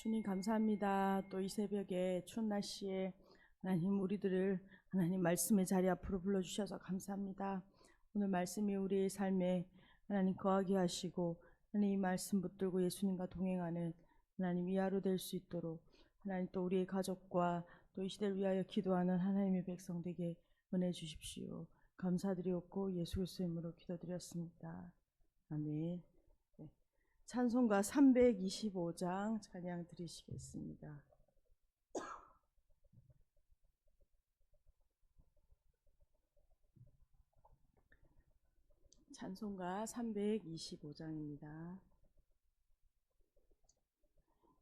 주님 감사합니다. 또 이 새벽에 추운 날씨에 하나님 우리들을 하나님 말씀의 자리 앞으로 불러주셔서 감사합니다. 오늘 말씀이 우리의 삶에 하나님 거하게 하시고 하나님 이 말씀 붙들고 예수님과 동행하는 하나님 이 하루 될 수 있도록 하나님 또 우리의 가족과 또 이 시대를 위하여 기도하는 하나님의 백성 되게 은혜 주십시오. 감사드리옵고 예수 그리스도의 이름으로 기도드렸습니다. 아멘. 네. 찬송가 325장 찬양 드리시겠습니다. 찬송가 325장입니다.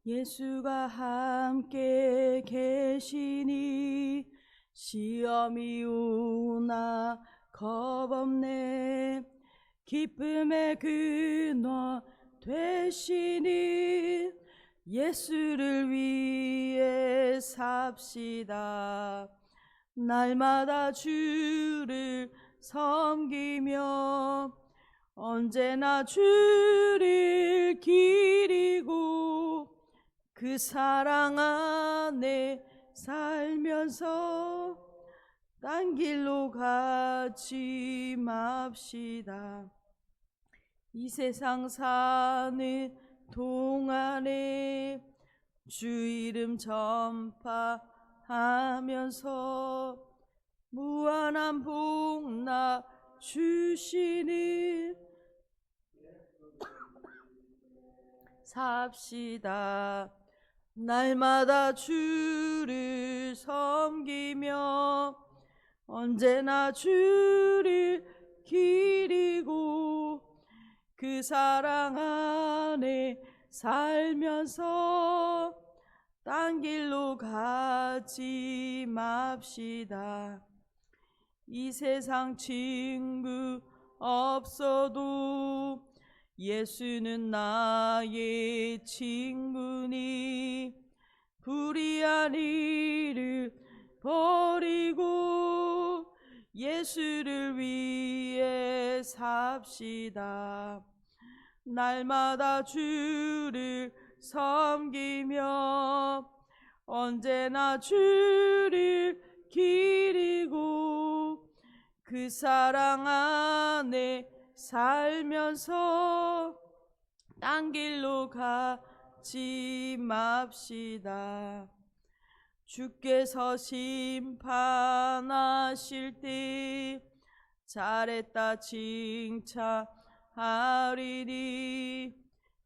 예수가 함께 계시니 시험이 오나 겁없네. 기쁨의 근원 되시니 예수를 위해 삽시다. 날마다 주를 섬기며 언제나 주를 기리고 그 사랑 안에 살면서 딴 길로 가지 맙시다. 이 세상 사는 동안에 주 이름 전파하면서 무한한 복나 주시는 삽시다. 날마다 주를 섬기며 언제나 주를 기리고 그 사랑 안에 살면서 딴 길로 가지 맙시다. 이 세상 친구 없어도 예수는 나의 친구니 불의한 일을 버리고 예수를 위해 삽시다. 날마다 주를 섬기며 언제나 주를 기리고 그 사랑 안에 살면서 딴 길로 가지 맙시다. 주께서 심판하실 때 잘했다 칭찬하리니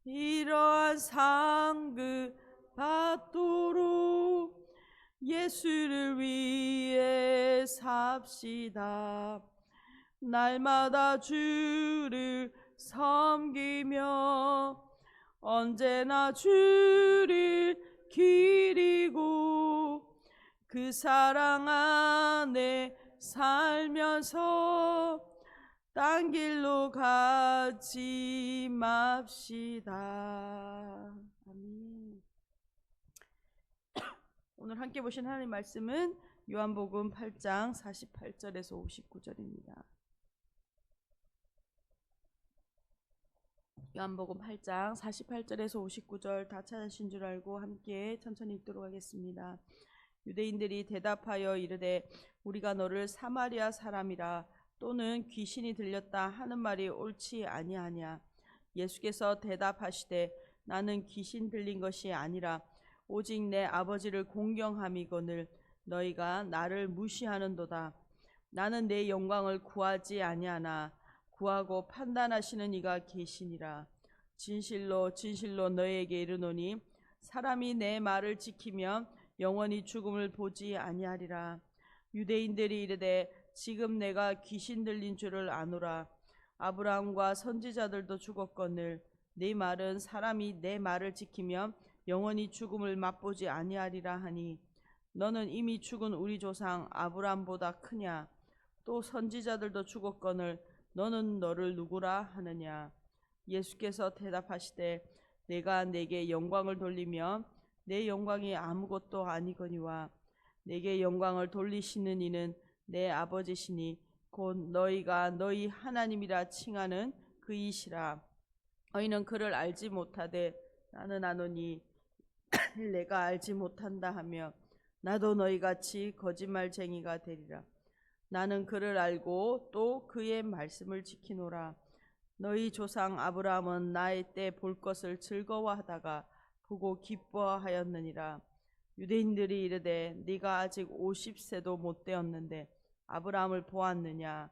이러한 상급 받도록 예수를 위해 삽시다. 날마다 주를 섬기며 언제나 주를 기리고 그 사랑 안에 살면서 딴 길로 가지 맙시다. 아멘. 오늘 함께 보신 하나님 말씀은 요한복음 8장 48절에서 59절입니다. 요한복음 8장 48절에서 59절 다 찾으신 줄 알고 함께 천천히 읽도록 하겠습니다. 유대인들이 대답하여 이르되 우리가 너를 사마리아 사람이라 또는 귀신이 들렸다 하는 말이 옳지 아니하냐. 예수께서 대답하시되 나는 귀신 들린 것이 아니라 오직 내 아버지를 공경함이거늘 너희가 나를 무시하는도다. 나는 내 영광을 구하지 아니하나 구하고 판단하시는 이가 계시니라. 진실로 진실로 너희에게 이르노니 사람이 내 말을 지키면 영원히 죽음을 보지 아니하리라. 유대인들이 이르되 지금 내가 귀신 들린 줄을 아노라. 아브라함과 선지자들도 죽었거늘 네 말은 사람이 내 말을 지키면 영원히 죽음을 맛보지 아니하리라 하니 너는 이미 죽은 우리 조상 아브라함보다 크냐. 또 선지자들도 죽었거늘 너는 너를 누구라 하느냐. 예수께서 대답하시되 내가 내게 영광을 돌리며 내 영광이 아무것도 아니거니와 내게 영광을 돌리시는 이는 내 아버지시니 곧 너희가 너희 하나님이라 칭하는 그이시라. 너희는 그를 알지 못하되 나는 아노니 내가 알지 못한다 하며 나도 너희같이 거짓말쟁이가 되리라. 나는 그를 알고 또 그의 말씀을 지키노라. 너희 조상 아브라함은 나의 때 볼 것을 즐거워하다가 보고 기뻐하였느니라. 유대인들이 이르되 네가 아직 50세도 못 되었는데 아브라함을 보았느냐.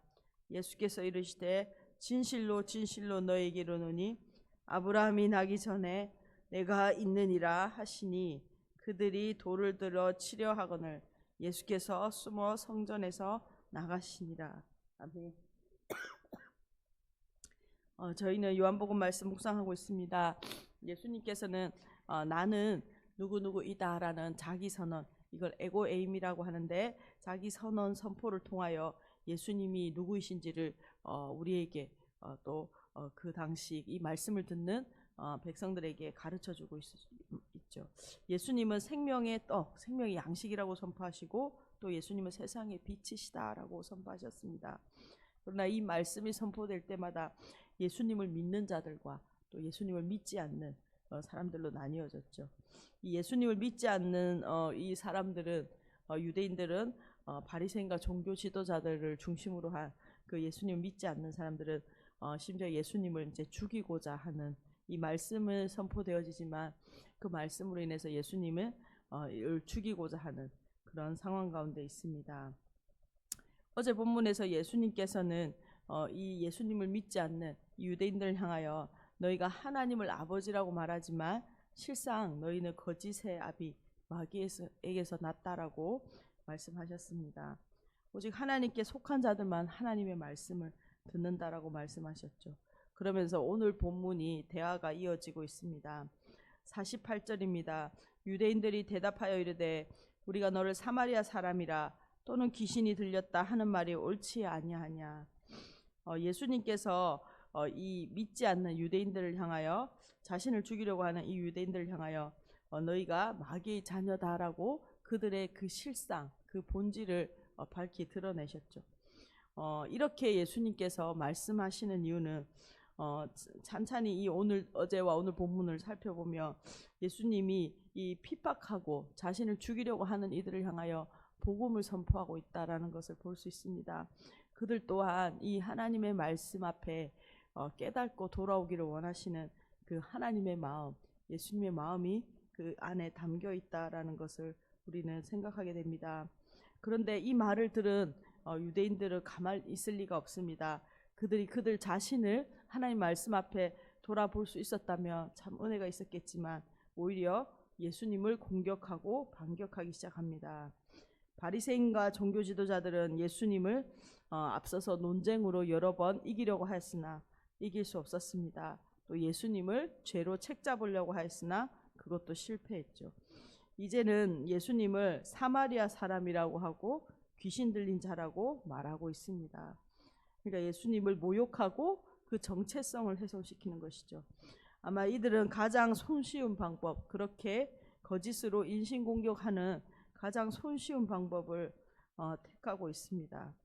예수께서 이르시되 진실로 진실로 너희에게 이르노니 아브라함이 나기 전에 내가 있느니라 하시니 그들이 돌을 들어 치려 하거늘 예수께서 숨어 성전에서 나가시니라. 아멘. 저희는 요한복음 말씀 묵상하고 있습니다. 예수님께서는 나는 누구누구이다라는 자기 선언, 이걸 에고에임이라고 하는데 자기 선언 선포를 통하여 예수님이 누구이신지를 우리에게 또 그 당시 이 말씀을 듣는 백성들에게 가르쳐주고 있죠. 예수님은 생명의 떡, 생명의 양식이라고 선포하시고 또 예수님은 세상의 빛이시다라고 선포하셨습니다. 그러나 이 말씀이 선포될 때마다 예수님을 믿는 자들과 또 예수님을 믿지 않는 사람들로 나뉘어졌죠. 이 예수님을 믿지 않는 이 사람들은 유대인들은 바리새인과 종교 지도자들을 중심으로 한 그 예수님을 믿지 않는 사람들은 심지어 예수님을 이제 죽이고자 하는 이 말씀을 선포되어지지만 그 말씀으로 인해서 예수님을 죽이고자 하는 그런 상황 가운데 있습니다. 어제 본문에서 예수님께서는 이 예수님을 믿지 않는 유대인들을 향하여 너희가 하나님을 아버지라고 말하지만 실상 너희는 거짓의 아비 마귀에게서 났다라고 말씀하셨습니다. 오직 하나님께 속한 자들만 하나님의 말씀을 듣는다라고 말씀하셨죠. 그러면서 오늘 본문이 대화가 이어지고 있습니다. 48절입니다. 유대인들이 대답하여 이르되 우리가 너를 사마리아 사람이라 또는 귀신이 들렸다 하는 말이 옳지 아니하냐. 예수님께서 이 믿지 않는 유대인들을 향하여 자신을 죽이려고 하는 이 유대인들을 향하여 너희가 마귀의 자녀다라고 그들의 그 실상, 그 본질을 밝히 드러내셨죠. 이렇게 예수님께서 말씀하시는 이유는 찬찬히 이 어제와 오늘 본문을 살펴보며 예수님이 이 핍박하고 자신을 죽이려고 하는 이들을 향하여 복음을 선포하고 있다라는 것을 볼 수 있습니다. 그들 또한 이 하나님의 말씀 앞에 깨닫고 돌아오기를 원하시는 그 하나님의 마음, 예수님의 마음이 그 안에 담겨 있다라는 것을 우리는 생각하게 됩니다. 그런데 이 말을 들은 유대인들은 가만히 있을 리가 없습니다. 그들이 그들 자신을 하나님 말씀 앞에 돌아볼 수 있었다면 참 은혜가 있었겠지만 오히려 예수님을 공격하고 반격하기 시작합니다. 바리새인과 종교 지도자들은 예수님을 앞서서 논쟁으로 여러 번 이기려고 하였으나 이길 수 없었습니다. 또 예수님을 죄로 책잡으려고 하였으나 그것도 실패했죠. 이제는 예수님을 사마리아 사람이라고 하고 귀신 들린 자라고 말하고 있습니다. 그러니까 예수님을 모욕하고 그 정체성을 훼손시키는 것이죠. 아마 이들은 가장 손쉬운 방법, 그렇게 거짓으로 인신공격하는 가장 손쉬운 방법을 택하고 있습니다.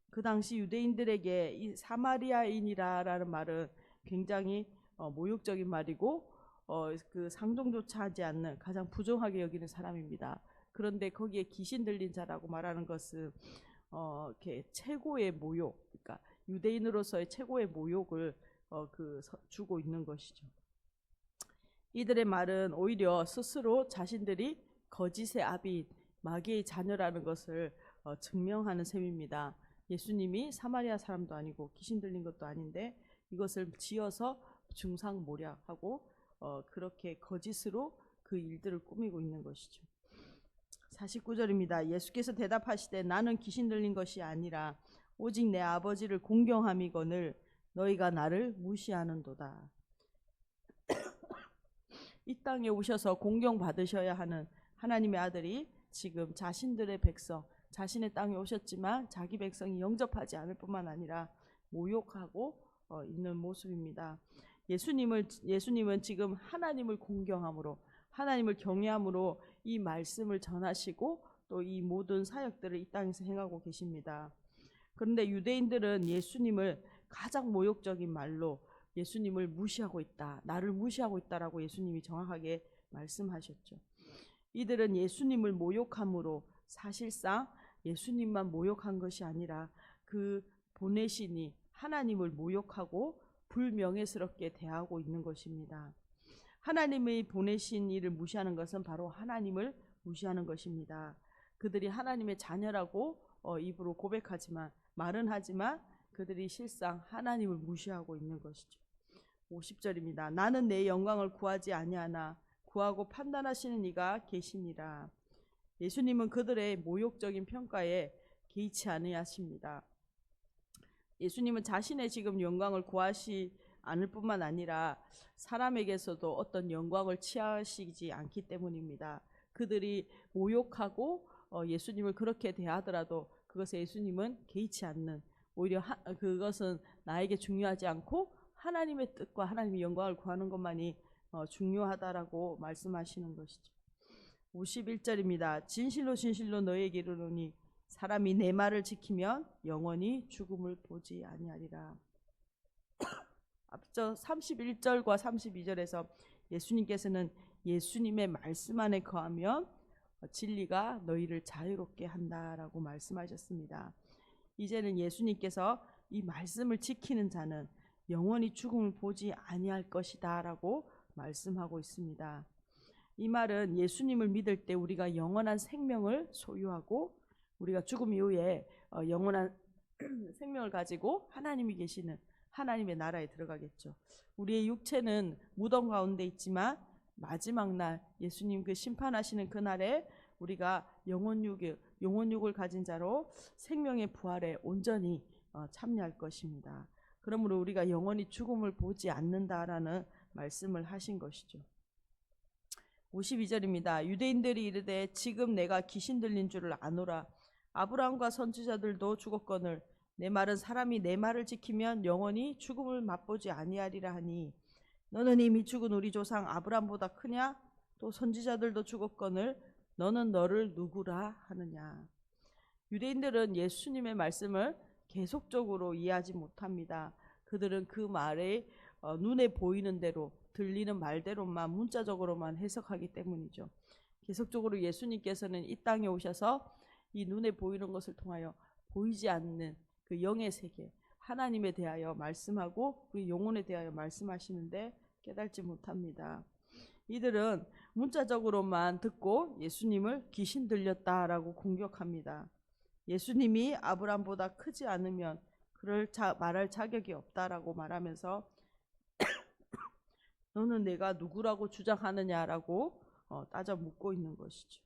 그 당시 유대인들에게 이 사마리아인이라는 말은 굉장히 모욕적인 말이고 그 상종조차 하지 않는 가장 부정하게 여기는 사람입니다. 그런데 거기에 귀신 들린 자라고 말하는 것은 이렇게 최고의 모욕, 그러니까 유대인으로서의 최고의 모욕을 주고 있는 것이죠. 이들의 말은 오히려 스스로 자신들이 거짓의 아비 마귀의 자녀라는 것을 증명하는 셈입니다. 예수님이 사마리아 사람도 아니고 귀신 들린 것도 아닌데 이것을 지어서 중상모략하고 그렇게 거짓으로 그 일들을 꾸미고 있는 것이죠. 49절입니다. 예수께서 대답하시되 나는 귀신 들린 것이 아니라 오직 내 아버지를 공경함이거늘 너희가 나를 무시하는도다. 이 땅에 오셔서 공경받으셔야 하는 하나님의 아들이 지금 자신들의 백성, 자신의 땅에 오셨지만 자기 백성이 영접하지 않을 뿐만 아니라 모욕하고 있는 모습입니다. 예수님은 지금 하나님을 공경함으로, 하나님을 경외함으로 이 말씀을 전하시고 또 이 모든 사역들을 이 땅에서 행하고 계십니다. 그런데 유대인들은 예수님을 가장 모욕적인 말로 예수님을 무시하고 있다, 나를 무시하고 있다라고 예수님이 정확하게 말씀하셨죠. 이들은 예수님을 모욕함으로 사실상 예수님만 모욕한 것이 아니라 그 보내시니 하나님을 모욕하고 불명예스럽게 대하고 있는 것입니다. 하나님의 보내신 이를 무시하는 것은 바로 하나님을 무시하는 것입니다. 그들이 하나님의 자녀라고 입으로 고백하지만 말은 하지만 그들이 실상 하나님을 무시하고 있는 것이죠. 50절입니다. 나는 내 영광을 구하지 아니하나 구하고 판단하시는 이가 계시니라. 예수님은 그들의 모욕적인 평가에 개의치 아니하십니다. 예수님은 자신의 지금 영광을 구하시 않을 뿐만 아니라 사람에게서도 어떤 영광을 취하시지 않기 때문입니다. 그들이 모욕하고 예수님을 그렇게 대하더라도 그것에 예수님은 개의치 않는, 오히려 그것은 나에게 중요하지 않고 하나님의 뜻과 하나님의 영광을 구하는 것만이 중요하다라고 말씀하시는 것이죠. 51절입니다. 진실로 진실로 너희에게 이르노니 사람이 내 말을 지키면 영원히 죽음을 보지 아니하리라. 앞서 31절과 32절에서 예수님께서는 예수님의 말씀 안에 거하면 진리가 너희를 자유롭게 한다라고 말씀하셨습니다. 이제는 예수님께서 이 말씀을 지키는 자는 영원히 죽음을 보지 아니할 것이다 라고 말씀하고 있습니다. 이 말은 예수님을 믿을 때 우리가 영원한 생명을 소유하고 우리가 죽음 이후에 영원한 생명을 가지고 하나님이 계시는 하나님의 나라에 들어가겠죠. 우리의 육체는 무덤 가운데 있지만 마지막 날 예수님 그 심판하시는 그날에 우리가 영혼육을 가진 자로 생명의 부활에 온전히 참여할 것입니다. 그러므로 우리가 영원히 죽음을 보지 않는다라는 말씀을 하신 것이죠. 52절입니다. 유대인들이 이르되 지금 내가 귀신 들린 줄을 아노라. 아브라함과 선지자들도 죽었거늘 내 말은 사람이 내 말을 지키면 영원히 죽음을 맛보지 아니하리라 하니 너는 이미 죽은 우리 조상 아브라함보다 크냐? 또 선지자들도 죽었거늘 너는 너를 누구라 하느냐. 유대인들은 예수님의 말씀을 계속적으로 이해하지 못합니다. 그들은 그 말에 눈에 보이는 대로 들리는 말대로만 문자적으로만 해석하기 때문이죠. 계속적으로 예수님께서는 이 땅에 오셔서 이 눈에 보이는 것을 통하여 보이지 않는 그 영의 세계 하나님에 대하여 말씀하고 우리 영혼에 대하여 말씀하시는데 깨닫지 못합니다. 이들은 문자적으로만 듣고 예수님을 귀신 들렸다라고 공격합니다. 예수님이 아브라함보다 크지 않으면 말할 자격이 없다라고 말하면서 너는 내가 누구라고 주장하느냐라고 따져 묻고 있는 것이죠.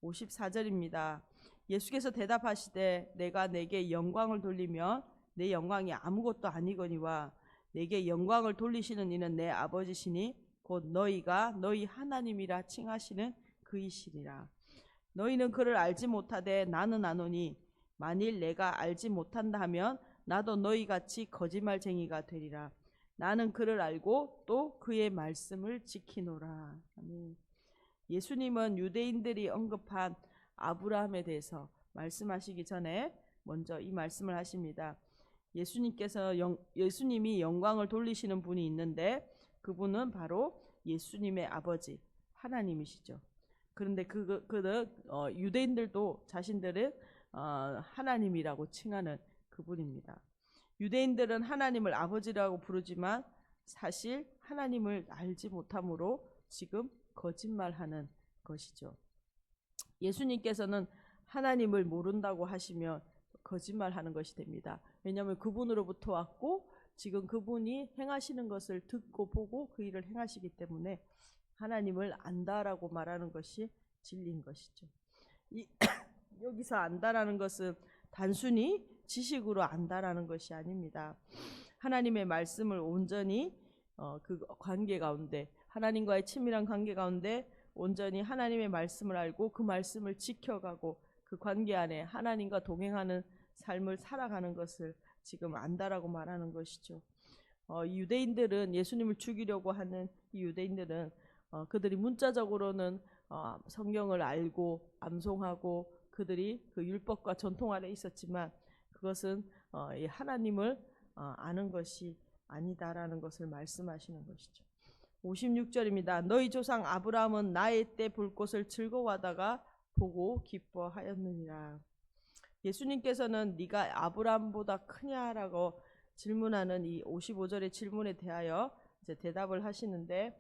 54절입니다. 예수께서 대답하시되 내가 내게 영광을 돌리면 내 영광이 아무것도 아니거니와 내게 영광을 돌리시는 이는 내 아버지시니 곧 너희가 너희 하나님이라 칭하시는 그이시리라. 너희는 그를 알지 못하되 나는 아노니 만일 내가 알지 못한다 하면 나도 너희같이 거짓말쟁이가 되리라. 나는 그를 알고 또 그의 말씀을 지키노라. 아멘. 예수님은 유대인들이 언급한 아브라함에 대해서 말씀하시기 전에 먼저 이 말씀을 하십니다. 예수님이 영광을 돌리시는 분이 있는데 그분은 바로 예수님의 아버지 하나님이시죠. 그런데 유대인들도 자신들은 하나님이라고 칭하는 그분입니다. 유대인들은 하나님을 아버지라고 부르지만 사실 하나님을 알지 못함으로 지금 거짓말하는 것이죠. 예수님께서는 하나님을 모른다고 하시면 거짓말하는 것이 됩니다. 왜냐하면 그분으로부터 왔고 지금 그분이 행하시는 것을 듣고 보고 그 일을 행하시기 때문에 하나님을 안다라고 말하는 것이 진리인 것이죠. 여기서 안다라는 것은 단순히 지식으로 안다라는 것이 아닙니다. 하나님의 말씀을 온전히 그 관계 가운데 하나님과의 친밀한 관계 가운데 온전히 하나님의 말씀을 알고 그 말씀을 지켜가고 그 관계 안에 하나님과 동행하는 삶을 살아가는 것을 지금 안다라고 말하는 것이죠. 유대인들은 예수님을 죽이려고 하는 이 유대인들은 그들이 문자적으로는 성경을 알고 암송하고 그들이 그 율법과 전통 아래 있었지만 그것은 하나님을 아는 것이 아니다라는 것을 말씀하시는 것이죠. 56절입니다. 너희 조상 아브라함은 나의 때 볼 것을 즐거워하다가 보고 기뻐하였느니라. 예수님께서는 네가 아브라함보다 크냐라고 질문하는 이 55절의 질문에 대하여 이제 대답을 하시는데,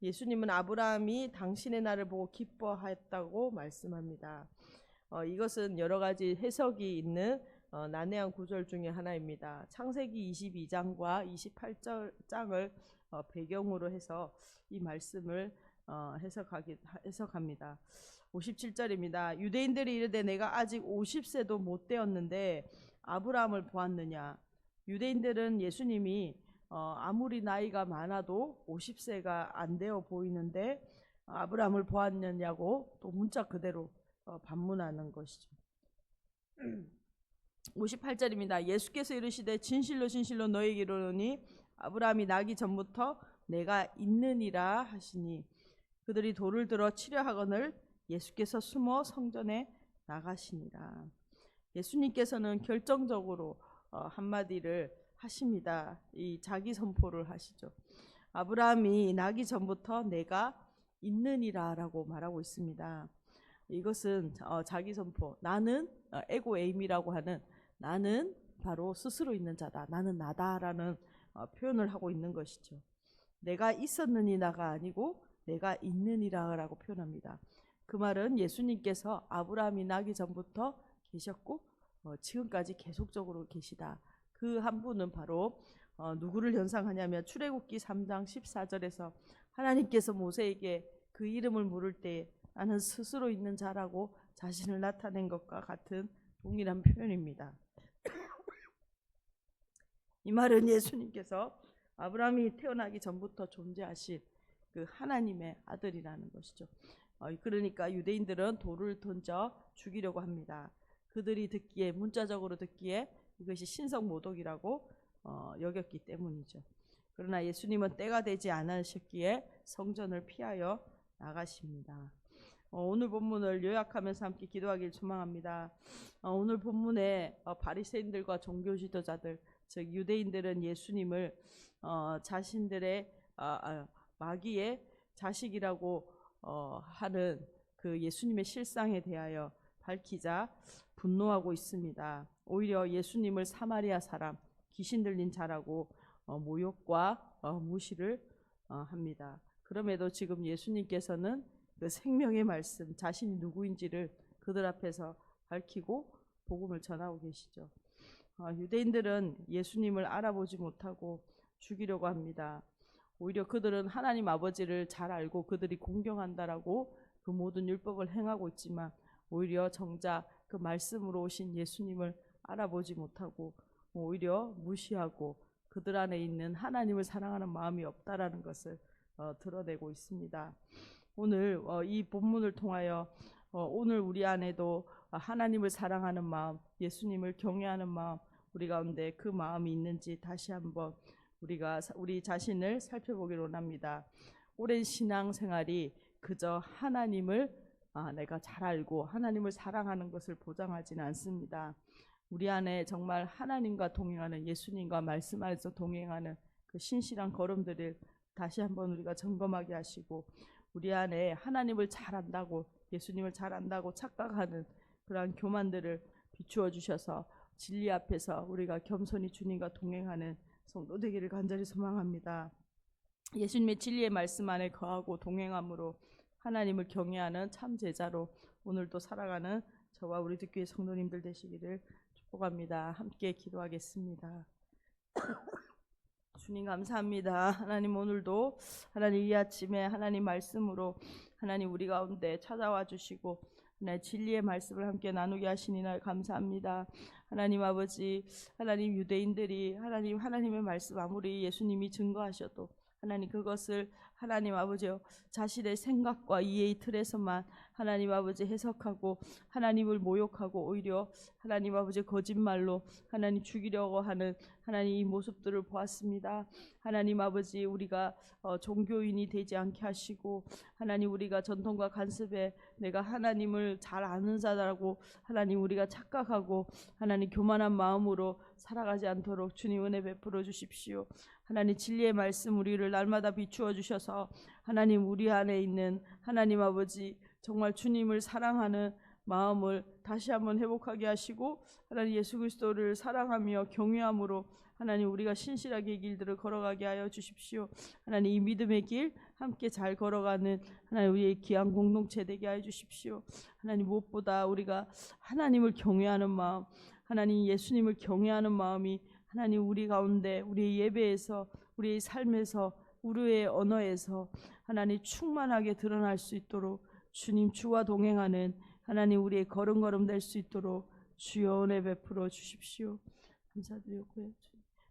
예수님은 아브라함이 당신의 날을 보고 기뻐하였다고 말씀합니다. 이것은 여러 가지 해석이 있는 난해한 구절 중에 하나입니다. 창세기 22장과 28장을 배경으로 해서 이 말씀을 해석합니다. 57절입니다. 유대인들이 이르되 내가 아직 50세도 못 되었는데 아브라함을 보았느냐. 유대인들은 예수님이 아무리 나이가 많아도 50세가 안 되어 보이는데 아브라함을 보았느냐고 또 문자 그대로 반문하는 것이죠. 58절입니다. 예수께서 이르시되 진실로 진실로 너희에게 이르노니 아브라함이 나기 전부터 내가 있느니라 하시니, 그들이 돌을 들어 치려 하거늘 예수께서 숨어 성전에 나가시니라. 예수님께서는 결정적으로 한마디를 하십니다. 이 자기 선포를 하시죠. 아브라함이 나기 전부터 내가 있느니라 라고 말하고 있습니다. 이것은 자기 선포, 나는 에고 에임이라고 하는 나는 바로 스스로 있는 자다, 나는 나다라는 표현을 하고 있는 것이죠. 내가 있었느니라가 아니고 내가 있느니라라고 표현합니다. 그 말은 예수님께서 아브라함이 나기 전부터 계셨고 지금까지 계속적으로 계시다. 그 한 분은 바로 누구를 연상하냐면 출애굽기 3장 14절에서 하나님께서 모세에게 그 이름을 물을 때 나는 스스로 있는 자라고 자신을 나타낸 것과 같은 동일한 표현입니다. 이 말은 예수님께서 아브라함이 태어나기 전부터 존재하신 그 하나님의 아들이라는 것이죠. 그러니까 유대인들은 돌을 던져 죽이려고 합니다. 그들이 듣기에, 문자적으로 듣기에 이것이 신성모독이라고 여겼기 때문이죠. 그러나 예수님은 때가 되지 않으셨기에 성전을 피하여 나가십니다. 오늘 본문을 요약하면서 함께 기도하길 소망합니다. 오늘 본문에 바리새인들과 종교 지도자들, 즉 유대인들은 예수님을 자신들의 마귀의 자식이라고 하는 그 예수님의 실상에 대하여 밝히자 분노하고 있습니다. 오히려 예수님을 사마리아 사람, 귀신 들린 자라고 모욕과 무시를 합니다. 그럼에도 지금 예수님께서는 그 생명의 말씀, 자신이 누구인지를 그들 앞에서 밝히고 복음을 전하고 계시죠. 유대인들은 예수님을 알아보지 못하고 죽이려고 합니다. 오히려 그들은 하나님 아버지를 잘 알고 그들이 공경한다라고 그 모든 율법을 행하고 있지만 오히려 정작 그 말씀으로 오신 예수님을 알아보지 못하고 오히려 무시하고 그들 안에 있는 하나님을 사랑하는 마음이 없다라는 것을 드러내고 있습니다. 오늘 이 본문을 통하여 오늘 우리 안에도 하나님을 사랑하는 마음, 예수님을 경외하는 마음, 우리 가운데 그 마음이 있는지 다시 한번 우리 자신을 살펴보기를 원합니다. 오랜 신앙생활이 그저 하나님을 내가 잘 알고 하나님을 사랑하는 것을 보장하지는 않습니다. 우리 안에 정말 하나님과 동행하는, 예수님과 말씀 안에서 동행하는 그 신실한 걸음들을 다시 한번 우리가 점검하게 하시고, 우리 안에 하나님을 잘 안다고, 예수님을 잘 안다고 착각하는 그러한 교만들을 비추어 주셔서 진리 앞에서 우리가 겸손히 주님과 동행하는 성도 되기를 간절히 소망합니다. 예수님의 진리의 말씀 안에 거하고 동행함으로 하나님을 경외하는 참 제자로 오늘도 살아가는 저와 우리 듣교회 성도님들 되시기를 축복합니다. 함께 기도하겠습니다. 주님 감사합니다. 하나님, 오늘도 하나님 이 아침에 하나님 말씀으로 하나님 우리 가운데 찾아와 주시고 하나님 진리의 말씀을 함께 나누게 하시니 날 감사합니다. 하나님 아버지, 하나님 유대인들이 하나님의 말씀 아무리 예수님이 증거하셔도 하나님 그것을 하나님 아버지요 자신의 생각과 이해의 틀에서만 하나님 아버지 해석하고 하나님을 모욕하고 오히려 하나님 아버지 거짓말로 하나님 죽이려고 하는 하나님 이 모습들을 보았습니다. 하나님 아버지 우리가 종교인이 되지 않게 하시고 하나님 우리가 전통과 관습에 내가 하나님을 잘 아는 자라고 하나님 우리가 착각하고 하나님 교만한 마음으로 살아가지 않도록 주님 은혜 베풀어 주십시오. 하나님 진리의 말씀 우리를 날마다 비추어 주셔서 하나님 우리 안에 있는 하나님 아버지 정말 주님을 사랑하는 마음을 다시 한번 회복하게 하시고 하나님 예수 그리스도를 사랑하며 경외함으로 하나님 우리가 신실하게 이 길들을 걸어가게 하여 주십시오. 하나님 이 믿음의 길 함께 잘 걸어가는 하나님 우리의 귀한 공동체 되게 하여 주십시오. 하나님 무엇보다 우리가 하나님을 경외하는 마음, 하나님 예수님을 경외하는 마음이 하나님 우리 가운데 우리의 예배에서 우리의 삶에서 우리의 언어에서 하나님 충만하게 드러날 수 있도록 주님 주와 동행하는 하나님 우리의 걸음걸음 될 수 있도록 주여 은혜 베풀어 주십시오. 감사드리고요.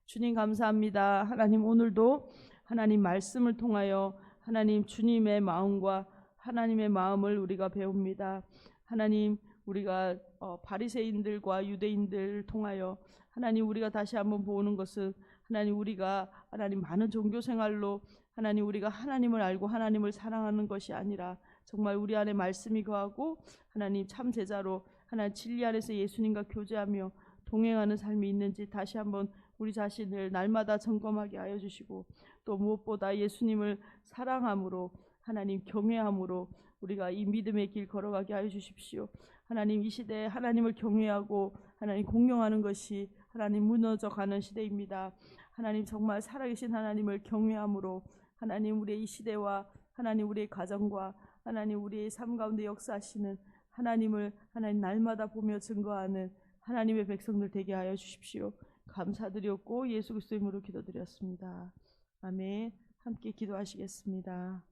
주님 감사합니다. 하나님 오늘도 하나님 말씀을 통하여 하나님 주님의 마음과 하나님의 마음을 우리가 배웁니다. 하나님 우리가 바리새인들과 유대인들을 통하여 하나님 우리가 다시 한번 보는 것은 하나님 우리가 하나님 많은 종교 생활로 하나님 우리가 하나님을 알고 하나님을 사랑하는 것이 아니라 정말 우리 안에 말씀이 거하고 하나님 참 제자로 하나님 진리 안에서 예수님과 교제하며 동행하는 삶이 있는지 다시 한번 우리 자신을 날마다 점검하게 하여 주시고 또 무엇보다 예수님을 사랑함으로 하나님 경외함으로 우리가 이 믿음의 길 걸어가게 하여 주십시오. 하나님 이 시대에 하나님을 경외하고 하나님 공경하는 것이 하나님 무너져가는 시대입니다. 하나님 정말 살아계신 하나님을 경외함으로 하나님 우리의 이 시대와 하나님 우리의 가정과 하나님 우리의 삶 가운데 역사하시는 하나님을 하나님 날마다 보며 증거하는 하나님의 백성들 되게 하여 주십시오. 감사드렸고 예수 그리스도 이름으로 기도드렸습니다. 아멘. 함께 기도하시겠습니다.